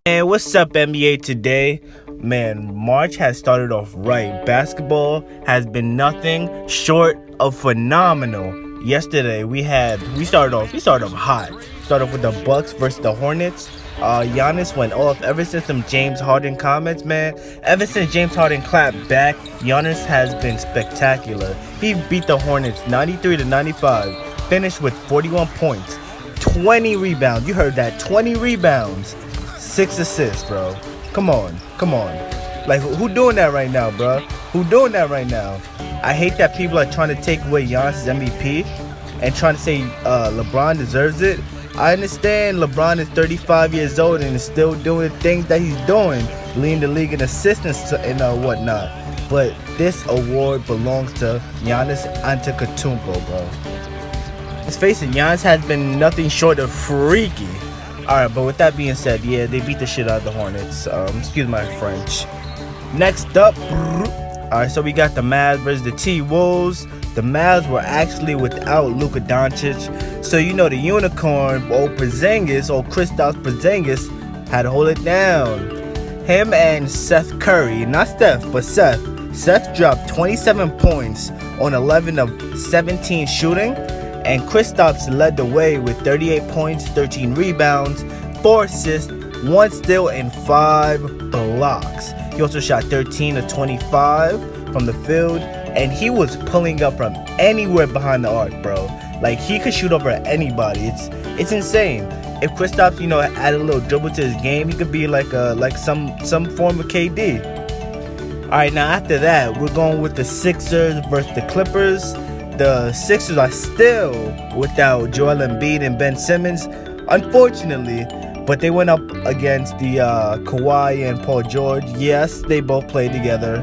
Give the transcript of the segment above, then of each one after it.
And what's up, NBA today? Man, March has started off right. Basketball has been nothing short of phenomenal. Yesterday we started off hot. Started off with the Bucks versus the Hornets. Giannis went off ever since some James Harden comments, man. Ever since James Harden clapped back, Giannis has been spectacular. He beat the Hornets 93-95, finished with 41 points, 20 rebounds. You heard that, 20 rebounds, 6 assists, bro. Come on. Like, who doing that right now, bro? Who doing that right now? I hate that people are trying to take away Giannis' MVP and trying to say LeBron deserves it. I understand LeBron is 35 years old and is still doing the things that he's doing, leading the league in assists and whatnot. But this award belongs to Giannis Antetokounmpo, bro. Let's face it, Giannis has been nothing short of freaky. Alright, but with that being said, yeah, they beat the shit out of the Hornets. Excuse my French. Next up, alright, so we got the Mavs versus the T-Wolves. The Mavs were actually without Luka Doncic. So, you know, the unicorn, old Kristaps Porzingis, had to hold it down. Him and Seth Curry, not Steph, but Seth. Seth dropped 27 points on 11 of 17 shooting. And Kristaps led the way with 38 points, 13 rebounds, 4 assists, 1 steal, and 5 blocks. He also shot 13 of 25 from the field, and he was pulling up from anywhere behind the arc, bro. Like, he could shoot over anybody. It's insane. If Kristaps, you know, added a little dribble to his game, he could be like some form of KD. All right, now after that, we're going with the Sixers versus the Clippers. The Sixers are still without Joel Embiid and Ben Simmons, unfortunately, but they went up against the Kawhi and Paul George. Yes, they both played together,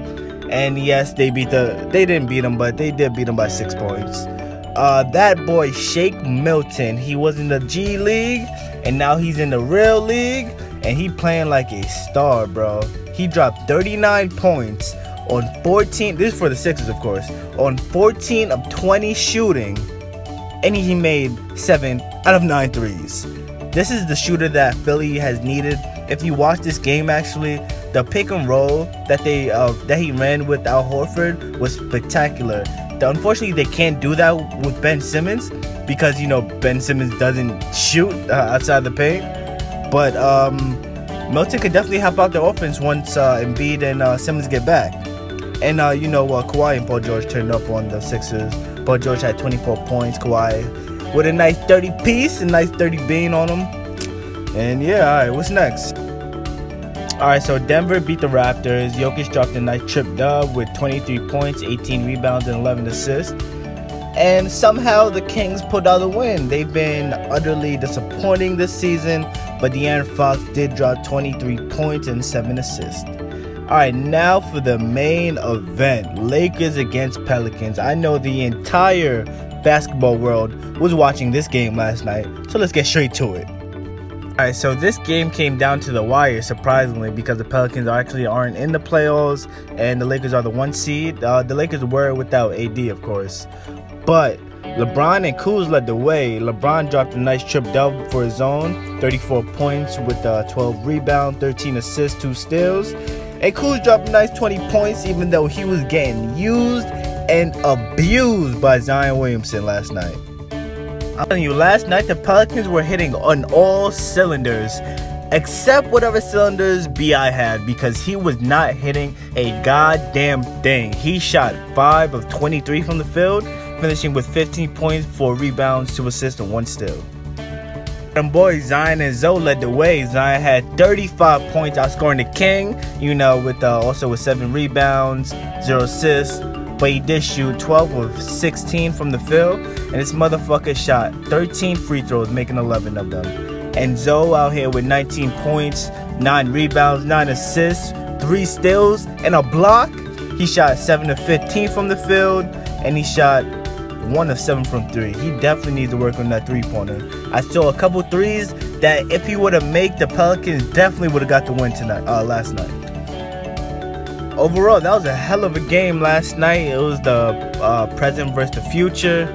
and yes, they didn't beat them, but they did beat them by 6 points. That boy Shake Milton, he was in the G League, and now he's in the real league, and he playing like a star, bro. He dropped 39 points on 14, this is for the Sixers, of course, on 14 of 20 shooting, and he made 7 out of 9 threes. This is the shooter that Philly has needed. If you watch this game, actually, the pick and roll that he ran with Al Horford was spectacular. Unfortunately, they can't do that with Ben Simmons because, you know, Ben Simmons doesn't shoot outside the paint. But Milton could definitely help out the offense once Embiid and Simmons get back. And, you know, Kawhi and Paul George turned up on the Sixers. Paul George had 24 points. Kawhi with a nice 30 piece, a nice 30 bean on him. And, yeah, all right, what's next? All right, so Denver beat the Raptors. Jokic dropped a nice trip dub with 23 points, 18 rebounds, and 11 assists. And somehow the Kings pulled out a win. They've been utterly disappointing this season, but De'Aaron Fox did drop 23 points and 7 assists. Alright, now for the main event, Lakers against Pelicans. I know the entire basketball world was watching this game last night, so let's get straight to it. Alright, so this game came down to the wire, surprisingly, because the Pelicans aren't in the playoffs, and the Lakers are the 1 seed. The Lakers were without AD, of course, but LeBron and Kuz led the way. LeBron dropped a nice trip dub for his own, 34 points with 12 rebounds, 13 assists, 2 steals. And Kuz dropped a nice 20 points, even though he was getting used and abused by Zion Williamson last night. I'm telling you, last night the Pelicans were hitting on all cylinders, except whatever cylinders B.I. had, because he was not hitting a goddamn thing. He shot 5 of 23 from the field, finishing with 15 points, 4 rebounds, 2 assists, and 1 steal. Them boys Zion and Zoe led the way. Zion had 35 points, outscoring the King, you know, with also with 7 rebounds, 0 assists, but he did shoot 12 of 16 from the field, and this motherfucker shot 13 free throws, making 11 of them. And Zoe out here with 19 points, 9 rebounds, 9 assists, 3 steals, and a block. He shot 7 of 15 from the field, and he shot 1 of 7 from 3. He definitely needs to work on that 3-pointer. I saw a couple threes that if he would have made, the Pelicans definitely would have got the win last night. Overall, that was a hell of a game last night. It was the present versus the future.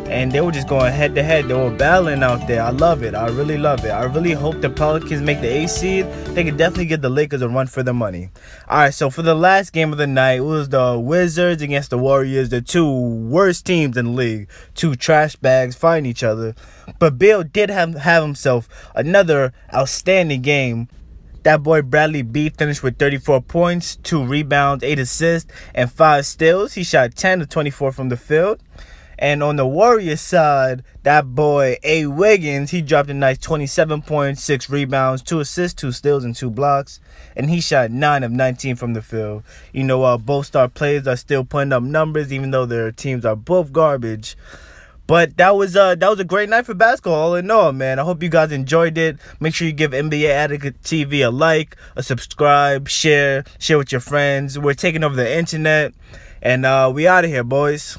and they were just going head to head. They were battling out there. I love it. I really love it. I really hope the Pelicans make the 8th seed. They could definitely give the Lakers a run for their money. Alright, so for the last game of the night, it was the Wizards against the Warriors, the two worst teams in the league. Two trash bags fighting each other. But Bill did have himself another outstanding game. That boy Bradley B finished with 34 points, 2 rebounds, 8 assists, and 5 steals. He shot 10 of 24 from the field. And on the Warriors side, that boy A. Wiggins, he dropped a nice 27 points, 6 rebounds, 2 assists, 2 steals, and 2 blocks. And he shot 9 of 19 from the field. You know, both star players are still putting up numbers, even though their teams are both garbage. But that was a great night for basketball, all in all, man. I hope you guys enjoyed it. Make sure you give NBA Addict TV a like, a subscribe, share with your friends. We're taking over the internet, and we out of here, boys.